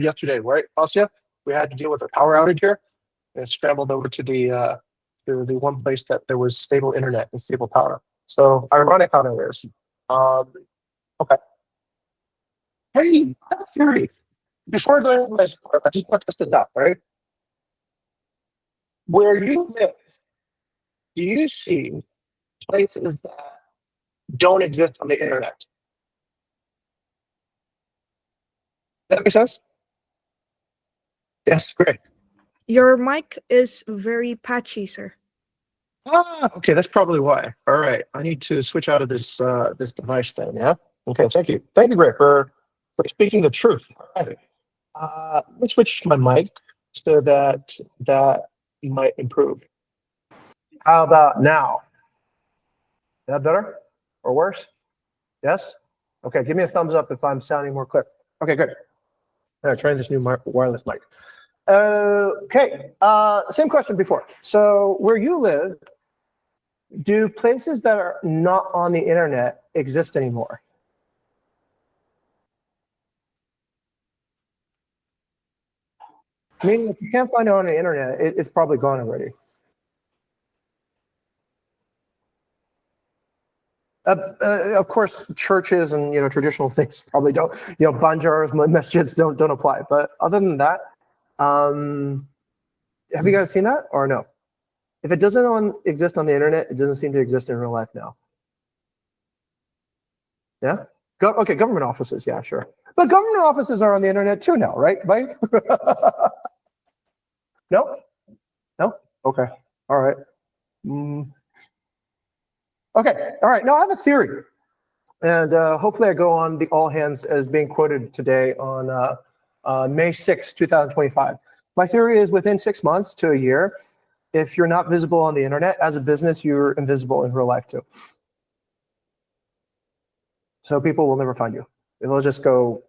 [SPEAKER 5] yesterday, right, Asya, we had to deal with a power outage here and scrambled over to the one place that there was stable internet and stable power. So ironic how that is. Okay. Hey, I have a theory. Before going to my score, I just want to test it out, right? Where you live, do you see places that don't exist on the internet? Does that make sense? Yes, great.
[SPEAKER 7] Your mic is very patchy, sir.
[SPEAKER 5] Okay, that's probably why. All right, I need to switch out of this this device then. Yeah. Okay, thank you, Greg, for speaking the truth. All right. Let's switch my mic so that might improve. How about now? Is that better or worse? Yes. Okay, give me a thumbs up if I'm sounding more clear. Okay, good. All right, trying this new wireless mic. Okay, same question before. So where you live, do places that are not on the internet exist anymore? I mean, if you can't find it on the internet, it's probably gone already. Of course, churches and traditional things probably don't. Banjars, masjids don't apply. But other than that, have you guys seen that or no? If it doesn't exist on the internet, it doesn't seem to exist in real life now. Yeah. Okay, government offices. Yeah, sure. But government offices are on the internet too now, right? Right? No. Okay. All right. Okay. All right. Now I have a theory, and hopefully I go on the all hands as being quoted today on May 6, 2025. My theory is within 6 months to a year, if you're not visible on the internet as a business, you're invisible in real life too. So people will never find you. They'll just go,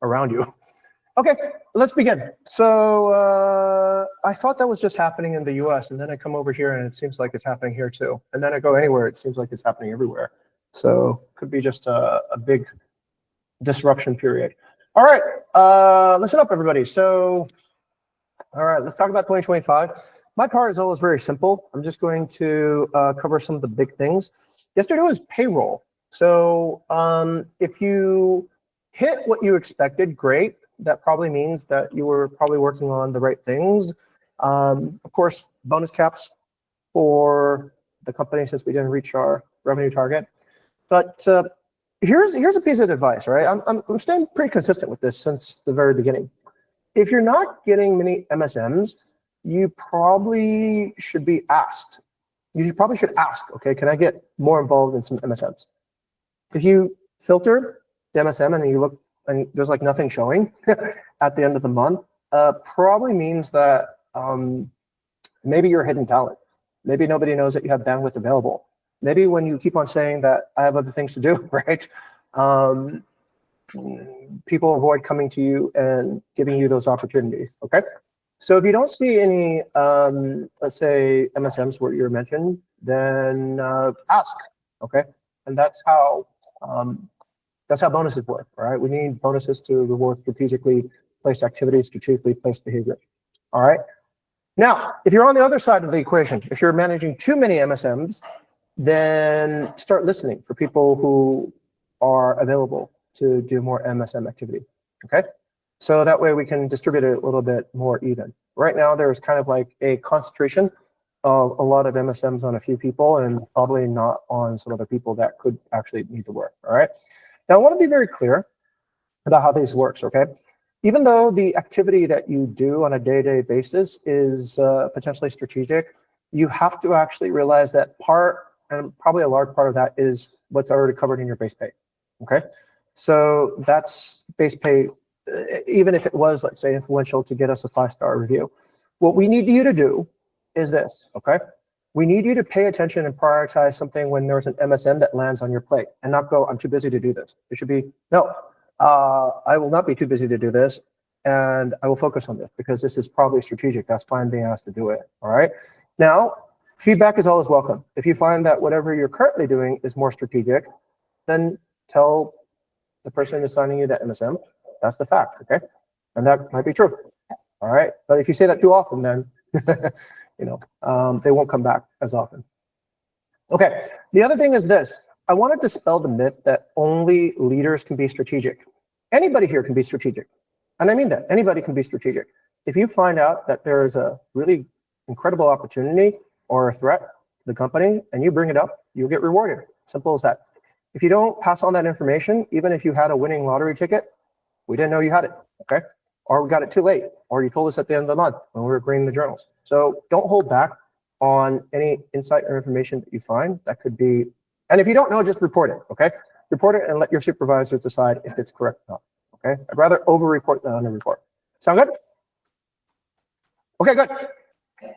[SPEAKER 5] around you. Okay, let's begin. So I thought that was just happening in the US, and then I come over here and it seems like it's happening here too. And then I go anywhere, it seems like it's happening everywhere. So could be just a big disruption period. All right, listen up, everybody. So, all right, let's talk about 2025. My part is always very simple. I'm just going to cover some of the big things. Yesterday was payroll. So if you hit what you expected, great. That probably means that you were probably working on the right things. Of course, bonus caps for the company since we didn't reach our revenue target. But here's a piece of advice, right? I'm staying pretty consistent with this since the very beginning. If you're not getting many MSMs, you probably should be asked you probably should ask, okay, can I get more involved in some MSMs? If you filter the MSM and you look and there's like nothing showing at the end of the month, probably means that maybe you're a hidden talent. Maybe nobody knows that you have bandwidth available. Maybe when you keep on saying that I have other things to do, right? People avoid coming to you and giving you those opportunities, okay? So if you don't see any, let's say MSMs where you're mentioned, then ask, okay? And that's how bonuses work, all right? We need bonuses to reward strategically placed activities, strategically placed behavior, all right? Now, if you're on the other side of the equation, if you're managing too many MSMs, then start listening for people who are available to do more MSM activity, okay? So that way we can distribute it a little bit more even. Right now, there's kind of like a concentration of a lot of MSMs on a few people and probably not on some other people that could actually need the work, all right? Now, I want to be very clear about how this works, okay? Even though the activity that you do on a day-to-day basis is potentially strategic, you have to actually realize that part, and probably a large part of that, is what's already covered in your base pay, okay? So that's base pay, even if it was, let's say, influential to get us a 5-star review. What we need you to do is this, okay? We need you to pay attention and prioritize something when there's an MSM that lands on your plate and not go, I'm too busy to do this. It should be, no, I will not be too busy to do this, and I will focus on this because this is probably strategic. That's why I'm being asked to do it, all right? Now, feedback is always welcome. If you find that whatever you're currently doing is more strategic, then tell the person assigning you that MSM, that's the fact, okay? And that might be true, all right? But if you say that too often, then you know, they won't come back as often. Okay, the other thing is this. I want to dispel the myth that only leaders can be strategic. Anybody here can be strategic. And I mean that, anybody can be strategic. If you find out that there is a really incredible opportunity or a threat to the company and you bring it up, you'll get rewarded. Simple as that. If you don't pass on that information, even if you had a winning lottery ticket, we didn't know you had it, okay? Or we got it too late, or you told us at the end of the month when we were grading the journals. So don't hold back on any insight or information that you find that could be, and if you don't know, just report it, okay? Report it and let your supervisors decide if it's correct or not, okay? I'd rather over-report than under-report. Sound good? Okay, good.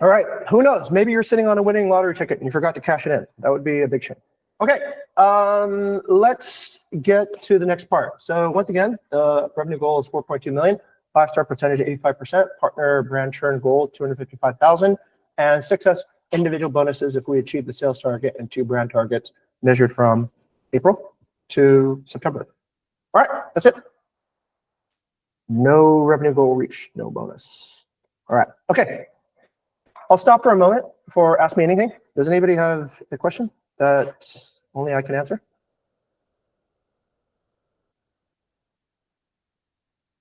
[SPEAKER 5] All right, who knows? Maybe you're sitting on a winning lottery ticket and you forgot to cash it in. That would be a big shame. Okay, let's get to the next part. So once again, the revenue goal is 4.2 million, 5-star percentage 85%, partner brand churn goal 255,000, and success individual bonuses if we achieve the sales target and 2 brand targets measured from April to September. All right, that's it. No revenue goal reached, no bonus. All right, okay. I'll stop for a moment for Ask Me Anything. Does anybody have a question that only I can answer?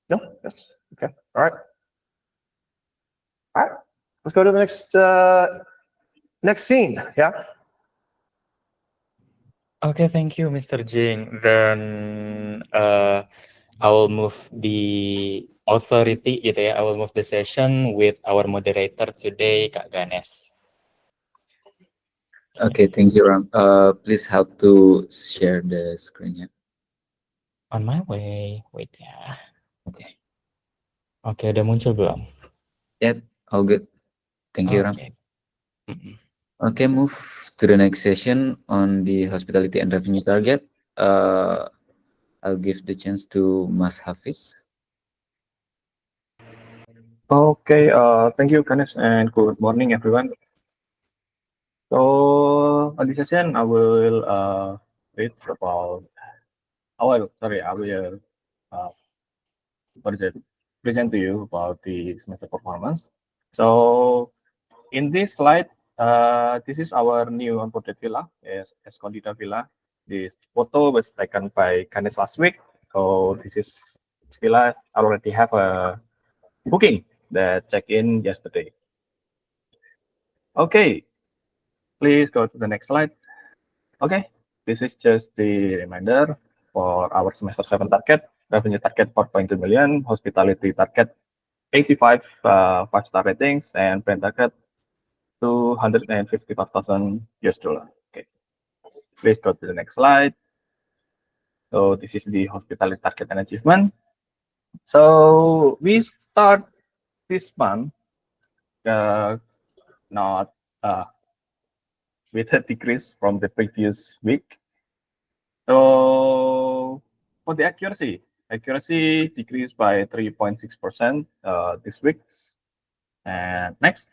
[SPEAKER 5] No? Yes? Okay. All right. All right. Let's go to the next scene. Yeah?
[SPEAKER 1] Okay, thank you, Mr. Jing. Then I will move the authority gitu ya. I will move the session with our moderator today, Kak Ganes.
[SPEAKER 8] Okay, thank you, Ram. Please help to share the screen, ya.
[SPEAKER 1] On my way. Wait ya.
[SPEAKER 8] Okay.
[SPEAKER 1] Oke, udah muncul belum?
[SPEAKER 8] Yep, all good. Thank you, Ram.
[SPEAKER 1] Okay.
[SPEAKER 8] Okay, move to the next session on the hospitality and revenue target. I'll give the chance to Mas Hafiz.
[SPEAKER 10] Okay, thank you, Ganesh, and good morning, everyone. So on this session, I will read about. I will present to you about the semester performance. So in this slide, this is our new onboarded villa, Escondida Villa. This photo was taken by Ganesh last week. So this is villa. I already have a booking that check-in yesterday. Okay, please go to the next slide. Okay, this is just the reminder for our semester 7 target. Revenue target 4.2 million, hospitality target 85 5-star ratings, and brand target $255,000. Okay, please go to the next slide. So this is the hospitality target and achievement. So we start this month not with a decrease from the previous week. So for the accuracy decreased by 3.6% this week. And next.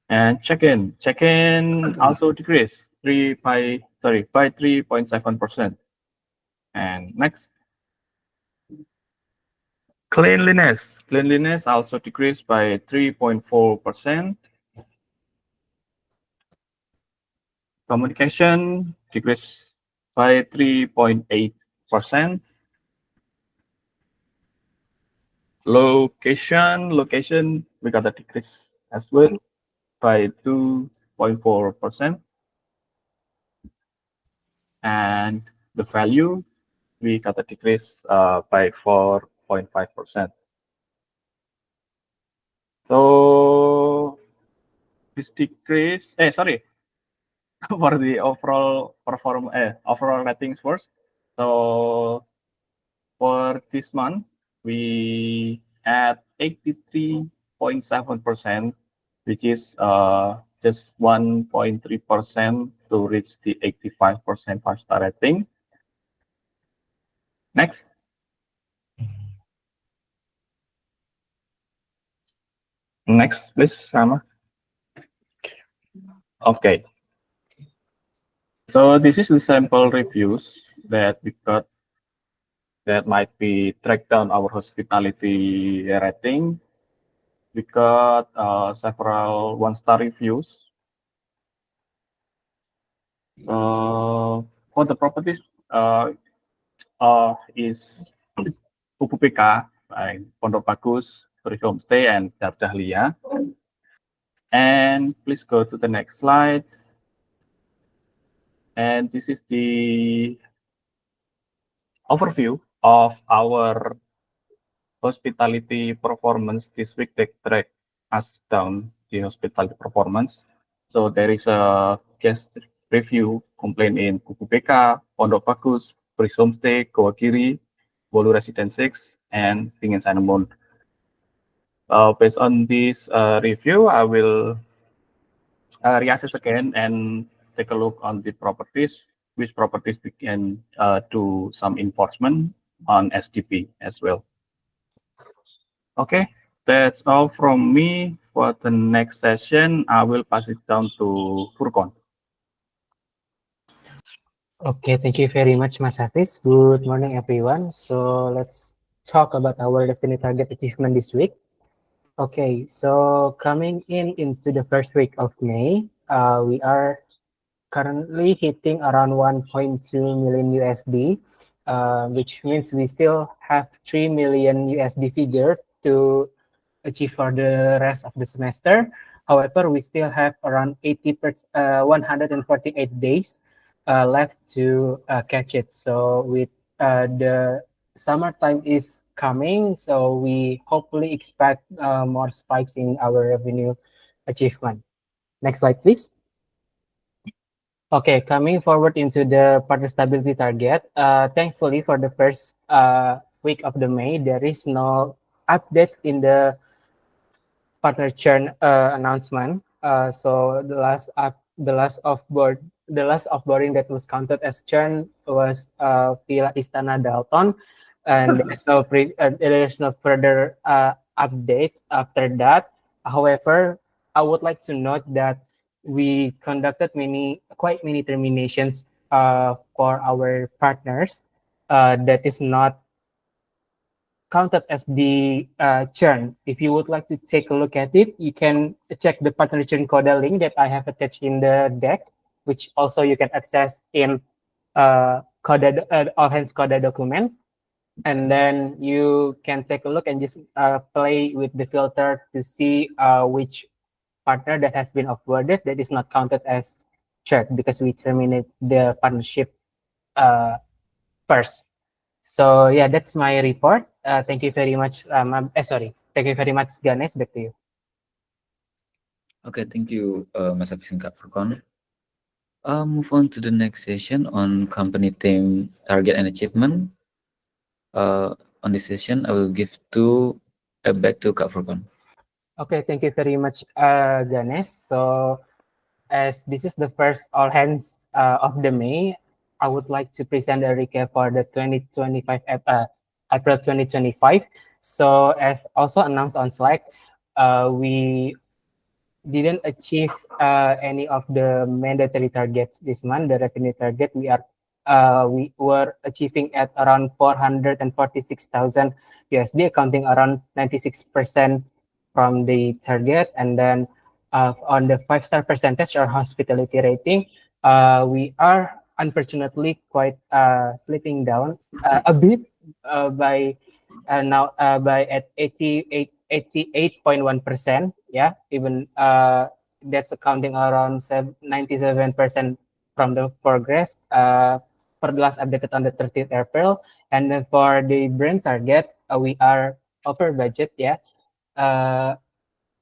[SPEAKER 10] And check-in also decreased by 3.7%. And next. Cleanliness also decreased by 3.4%. Communication decreased by 3.8%. Location, we got a decrease as well by 2.4%. And the value, we got a decrease by 4.5%. So this decrease, for the overall ratings first. So for this month, we at 83.7%, which is just 1.3% to reach the 85% 5-star rating. Next. Next, please, Sama. Okay. So this is the sample reviews that we got that might be track down our hospitality rating. We got several 1-star reviews. For the properties is UPPK, Pondok Bagus, Puri Homestay, and Dar Dahlia. And please go to the next slide. And this is the overview of our hospitality performance this week. They track us down the hospitality performance. So there is a guest review complaint in UPPK, Pondok Bagus, Puri Homestay, Goa Kiri, Bolu Residence 6, and Pingin Cinnamon. Based on this review, I will reassess again and take a look on the properties, which properties we can do some enforcement on SDP as well. Okay, that's all from me. For the next session, I will pass it down to Furqon.
[SPEAKER 3] Okay, thank you very much, Mas Hafiz. Good morning, everyone. So let's talk about our definite target achievement this week. Okay, so coming into the first week of May, we are currently hitting around 1.2 million USD, which means we still have 3 million USD figure to achieve for the rest of the semester. However, we still have around 148 days left to catch it. So with the summertime is coming, so we hopefully expect more spikes in our revenue achievement. Next slide, please. Okay, coming forward into the partner stability target. Thankfully, for the first week of the May, there is no updates in the partner churn announcement. So the last offboarding that was counted as churn was Villa Istana Dalton, and there's no further updates after that. However, I would like to note that we conducted quite many terminations for our partners that is not counted as the churn. If you would like to take a look at it, you can check the partner churn Coda link that I have attached in the deck, which also you can access in All Hands Coda document. And then you can take a look and just play with the filter to see which partner that has been offboarded that is not counted as churn, because we terminate the partnership first. So yeah, that's my report. Thank you very much. Thank Thank you very much, Ganesh. Back to you.
[SPEAKER 8] Okay, thank you, Mas Hafiz and Kak Furqan. Move on to the next session on company theme, target and achievement. On this session, I will give back to Kak Furqan.
[SPEAKER 3] Okay, thank you very much, Ganesh. So, as this is the first all hands of the May, I would like to present a recap for the 2025 April 2025. So, as also announced on Slack, we didn't achieve any of the mandatory targets this month. The revenue target we were achieving at around 446,000 USD, accounting around 96% from the target. And then on the 5-star percentage or hospitality rating, we are unfortunately quite slipping down a bit by now by at 88.1%. Yeah, even that's accounting around 97% from the progress for the last updated on the 30th April. And then for the brand target, we are over budget. Yeah,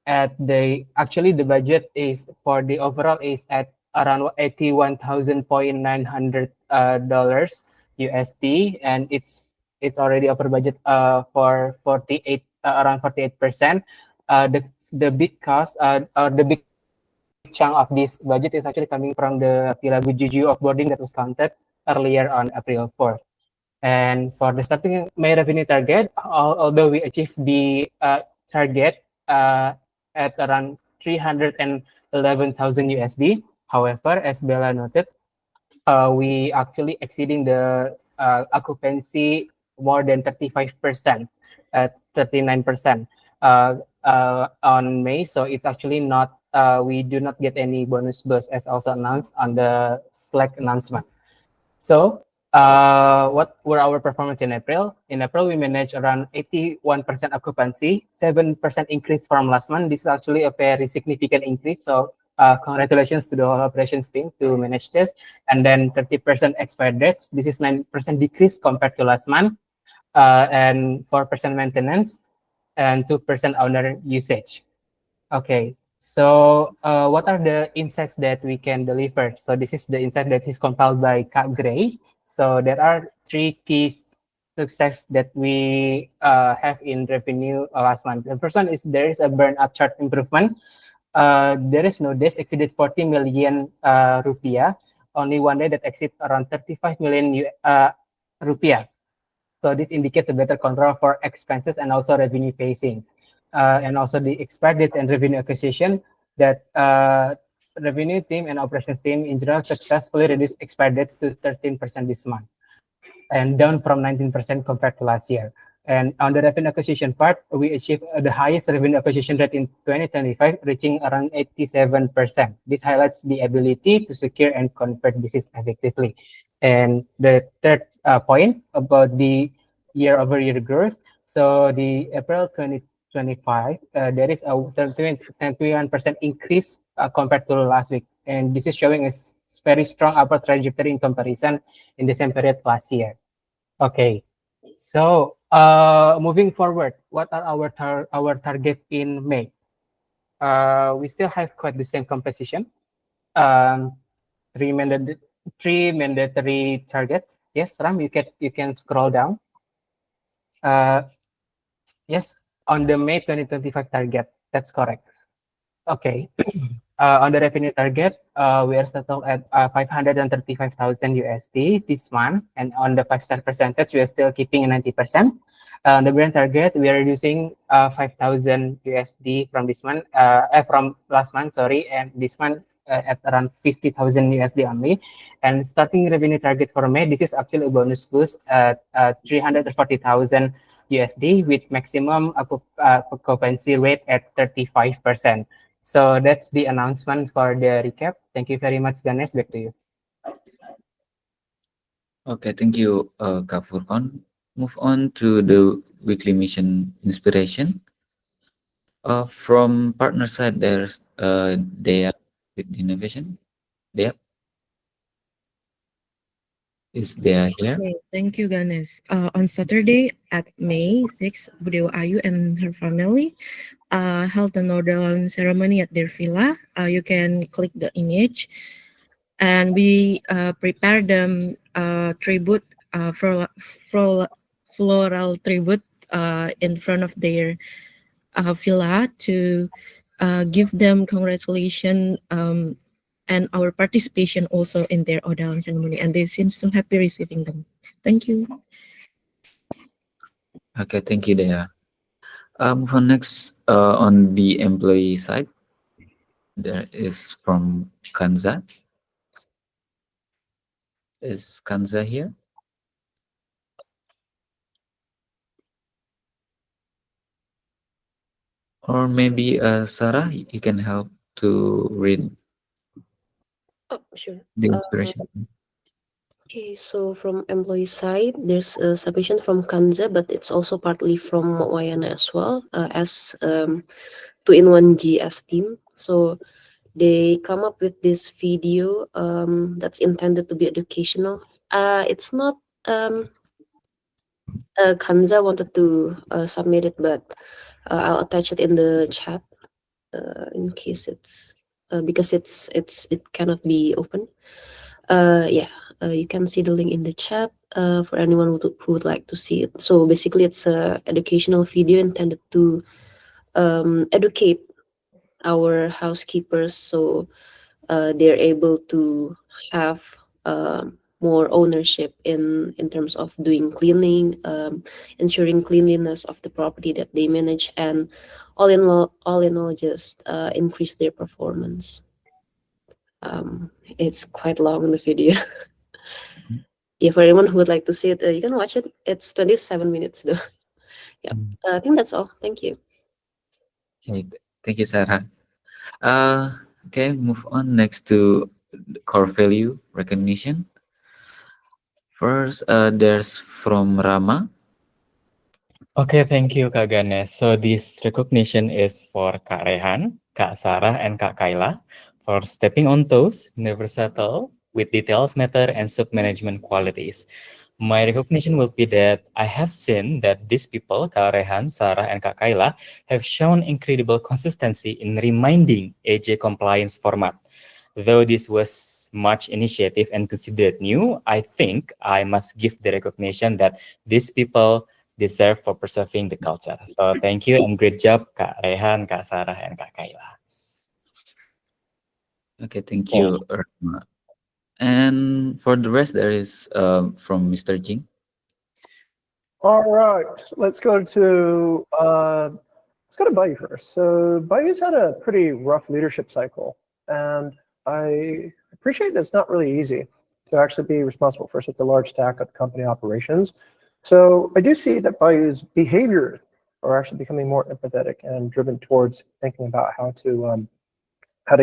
[SPEAKER 3] actually the budget is for the overall is at around $81,900 USD, and it's already over budget for 48 around 48%. The big cost or the big chunk of this budget is actually coming from the Villa Gujuju offboarding that was counted earlier on April 4th. And for the starting May revenue target, although we achieved the target at around 311,000 USD, however, as Bella noted, we actually exceeding the occupancy more than 35%, at 39% on May. So it's actually not, we do not get any bonus boost as also announced on the Slack announcement. So what were our performance in April? In April, we managed around 81% occupancy, 7% increase from last month. This is actually a very significant increase. So congratulations to the whole operations team to manage this. And then 30% expired dates. This is 9% decrease compared to last month. And 4% maintenance and 2% owner usage. Okay, so what are the insights that we can deliver? So this is the insight that is compiled by Kak Gray. So there are 3 key success that we have in revenue last month. The first one is there is a burn-up chart improvement. There is no days exceeded 40 million rupiah. Only one day that exceeds around 35 million rupiah. So this indicates a better control for expenses and also revenue pacing. And also the expired dates and revenue acquisition that revenue team and operations team in general successfully reduced expired dates to 13% this month and down from 19% compared to last year. And on the revenue acquisition part, we achieved the highest revenue acquisition rate in 2025, reaching around 87%. This highlights the ability to secure and convert business effectively. And the third point about the year-over-year growth. So the April 2025, there is a 21% increase compared to last week. And this is showing a very strong upward trajectory in comparison in the same period last year. Okay, so moving forward, what are our targets in May? We still have quite the same composition. 3 mandatory targets. Yes, Ram, you can scroll down. Yes, on the May 2025 target, that's correct. Okay. On the revenue target, we are settled at 535,000 USD this month, and on the 5-star percentage, we are still keeping 90%. On the brand target, we are reducing 5,000 USD from this month, from last month, sorry, and this month at around 50,000 USD only. And starting revenue target for May, this is actually a bonus boost at 340,000 USD with maximum occupancy rate at 35%. So that's the announcement for the recap. Thank you very much, Ganesh. Back to you.
[SPEAKER 8] Okay, thank you, Kak Furqan. Move on to the weekly mission inspiration. From partner side, there's Dea with the innovation. Dea? Is Is Dea here?
[SPEAKER 7] Okay, thank you, Ganesh. On Saturday at May 6, Budeo Ayu and her family held a nodal ceremony at their villa. You can click the image, and we prepared them tribute, floral tribute in front of their villa to give them congratulations and our participation also in their Odalan ceremony, and they seem so happy receiving them. Thank you.
[SPEAKER 8] Okay, thank you, Dea. Move on next on the employee side. There is from Kanza. Is Kanza here? Or maybe Sarah, you can help to read
[SPEAKER 11] Oh, sure.
[SPEAKER 8] the inspiration.
[SPEAKER 11] Okay, so from employee side, there's a submission from Kanza, but it's also partly from Wayana as well, as 2-in-1 GS team. So they come up with this video that's intended to be educational. It's not Kanza wanted to submit it, but I'll attach it in the chat in case it's because it cannot be open. Yeah, you can see the link in the chat for anyone who would like to see it. So basically, it's a educational video intended to educate our housekeepers, so they're able to have more ownership in terms of doing cleaning, ensuring cleanliness of the property that they manage, and all in all, just increase their performance. It's quite long in the video. Yeah, for anyone who would like to see it, you can watch it. It's 27 minutes though. Yeah, I think that's all. Thank you.
[SPEAKER 8] Okay, thank you, Sarah. Okay, move on next to core value recognition. First, there's from Rama.
[SPEAKER 1] Okay, thank you, Kak Ganesh. So this recognition is for Kak Rehan, Kak Sarah, and Kak Kaila for stepping on toes, never settle, with details matter and sub-management qualities. My recognition will be that I have seen that these people, Kak Rehan, Sarah, and Kak Kaila, have shown incredible consistency in reminding AJ compliance format. Though this was much initiative and considered new, I think I must give the recognition that these people deserve for preserving the culture. So thank you and great job, Kak Rehan, Kak Sarah, and Kak Kaila.
[SPEAKER 8] Okay, thank you, Rama. And for the rest, there is from Mr. Jing.
[SPEAKER 5] All right, let's go to Bayu first. So Bayu's had a pretty rough leadership cycle, and I appreciate that it's not really easy to actually be responsible for such a large stack of company operations. So I do see that Bayu's behaviors are actually becoming more empathetic and driven towards thinking about how to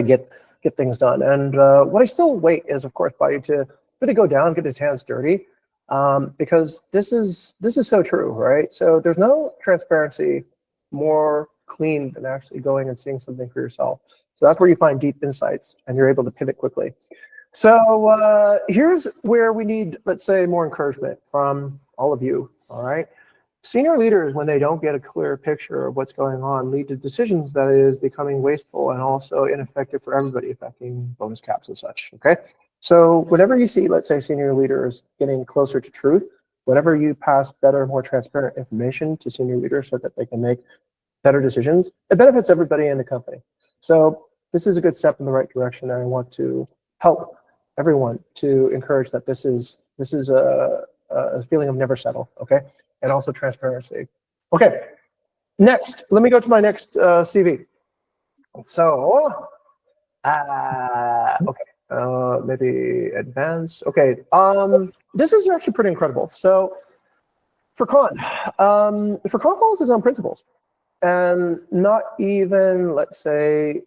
[SPEAKER 5] get things done. And what I still wait is, of course, Bayu to really go down, get his hands dirty, because this is so true, right? So there's no transparency more clean than actually going and seeing something for yourself. So that's where you find deep insights and you're able to pivot quickly. So here's where we need, let's say, more encouragement from all of you, all right? Senior leaders, when they don't get a clear picture of what's going on, lead to decisions that is becoming wasteful and also ineffective for everybody, affecting bonus caps and such, okay? So whenever you see, let's say, senior leaders getting closer to truth, whenever you pass better, more transparent information to senior leaders so that they can make better decisions, it benefits everybody in the company. So this is a good step in the right direction, and I want to help everyone to encourage that this is a feeling of never settle, okay? And also transparency. Okay, next, let me go to my next CV. So, okay, maybe advance. Okay, this is actually pretty incredible. So, Furkan follows his own principles, and not even, let's say,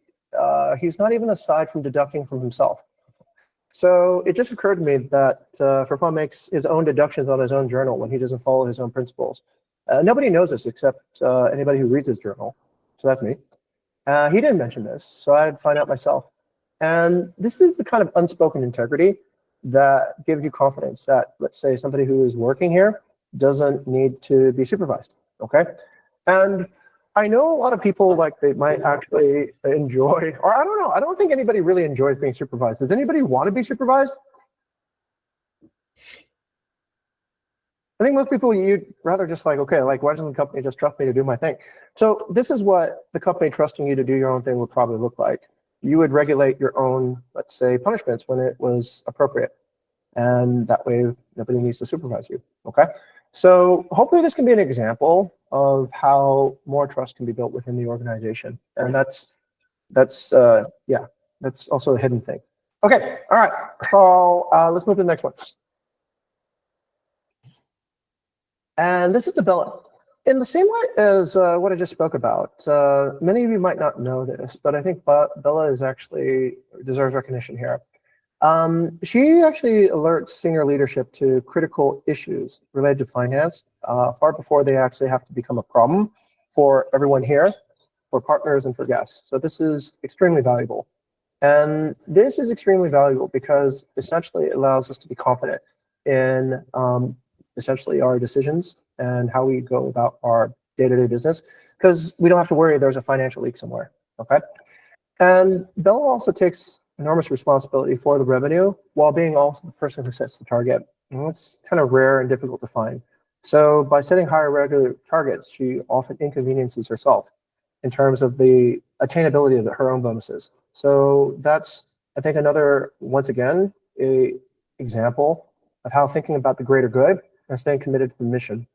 [SPEAKER 5] he's not even aside from deducting from himself. So it just occurred to me that Furkan makes his own deductions on his own journal when he doesn't follow his own principles. Nobody knows this except anybody who reads his journal. So that's me. He didn't mention this, so I had to find out myself. And this is the kind of unspoken integrity that give you confidence that, let's say, somebody who is working here doesn't need to be supervised, okay? And I know a lot of people, like, they might actually enjoy, or I don't know, I don't think anybody really enjoys being supervised. Does anybody want to be supervised? I think most people, you'd rather just like, okay, like, why doesn't the company just trust me to do my thing? So this is what the company trusting you to do your own thing would probably look like. You would regulate your own, let's say, punishments when it was appropriate. And that way, nobody needs to supervise you, okay? So hopefully this can be an example of how more trust can be built within the organization. And that's also a hidden thing. Okay, all right, so let's move to the next one. And this is to Bella. In the same light as what I just spoke about, many of you might not know this, but I think Bella is actually deserves recognition here. She actually alerts senior leadership to critical issues related to finance far before they actually have to become a problem for everyone here, for partners and for guests. So this is extremely valuable. And this is extremely valuable because essentially it allows us to be confident in essentially our decisions and how we go about our day-to-day business, because we don't have to worry there's a financial leak somewhere, okay? And Bella also takes enormous responsibility for the revenue while being also the person who sets the target. And that's kind of rare and difficult to find. So by setting higher regular targets, she often inconveniences herself in terms of the attainability of her own bonuses. So that's, I think, another, once again, a example of how thinking about the greater good and staying committed to the mission.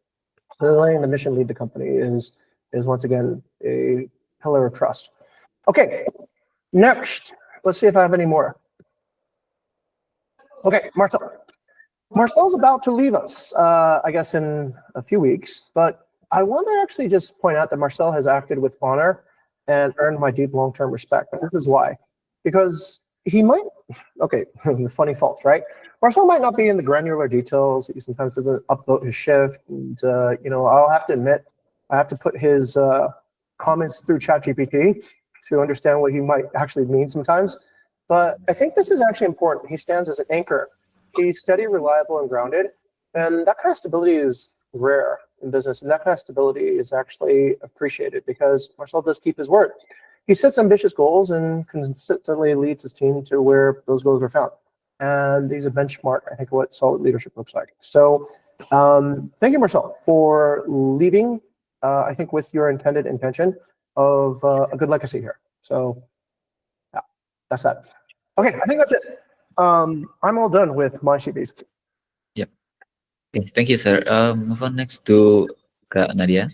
[SPEAKER 5] So letting the mission lead the company is once again a pillar of trust. Okay, next, let's see if I have any more. Okay, Marcel. Marcel's about to leave us, I guess, in a few weeks, but I want to actually just point out that Marcel has acted with honor and earned my deep long-term respect. And this is why. Because he might, okay, the funny faults, right? Marcel might not be in the granular details. He sometimes doesn't upvote his shift. And, you know, I'll have to admit, I have to put his comments through ChatGPT to understand what he might actually mean sometimes. But I think this is actually important. He stands as an anchor. He's steady, reliable, and grounded. And that kind of stability is rare in business. And that kind of stability is actually appreciated because Marcel does keep his word. He sets ambitious goals and consistently leads his team to where those goals are found. And he's a benchmark, I think, of what solid leadership looks like. So thank you, Marcel, for leaving, I think, with your intended intention of a good legacy here. So yeah, that's that. Okay, I think that's it. I'm all done with my CVs.
[SPEAKER 8] Yep. Okay, thank you, sir. Move on next to Kak Nadia.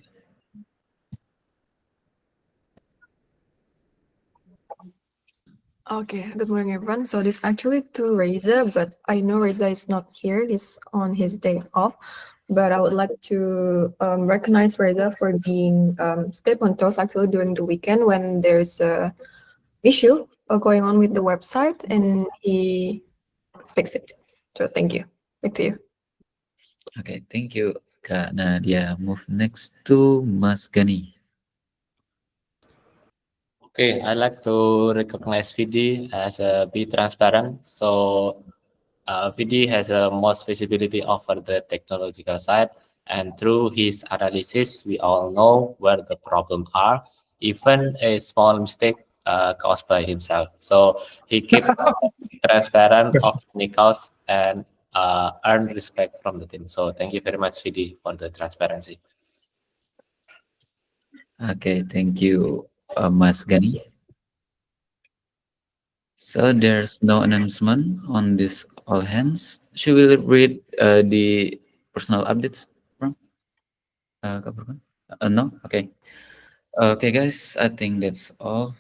[SPEAKER 12] Okay, good morning, everyone. So this actually to Reza, but I know Reza is not here. He's on his day off. But I would like to recognize Reza for being step on toes actually during the weekend when there's a issue going on with the website, and he fixed it. So thank you. Back to you.
[SPEAKER 8] Okay, thank you, Kak Nadia. Move next to Mas Gani.
[SPEAKER 4] Okay, I'd like to recognize VD as a be transparent. So VD has the most visibility over the technological side, and through his analysis, we all know where the problems are, even a small mistake caused by himself. So he keeps transparent of any cause and earn respect from the team. So thank you very much, VD, for the transparency.
[SPEAKER 8] Okay, thank you, Mas Gani. So there's no announcement on this all hands. Should we read the personal updates from Kak Furqan? No? Okay. Okay, guys, I think that's all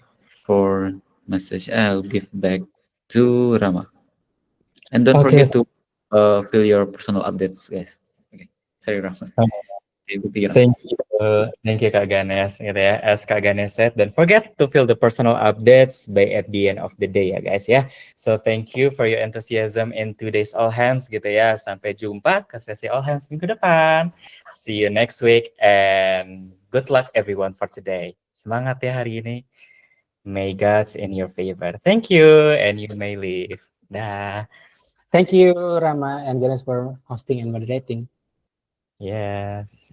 [SPEAKER 8] for message. I'll give back to Rama. And don't forget to fill your personal updates, guys. Okay, sorry, Rama.
[SPEAKER 1] Thank you, Kak Ganes, gitu ya. As Kak Ganes said, don't forget to fill the personal updates by at the end of the day ya guys ya. So thank you for your enthusiasm in today's All Hands gitu ya. Sampai jumpa ke sesi All Hands minggu depan. See you next week and good luck everyone for today. Semangat ya hari ini. May God's in your favor. Thank you and you may leave. Dah.
[SPEAKER 3] Thank you, Rama and Ganesh, for hosting and moderating.
[SPEAKER 1] Yes.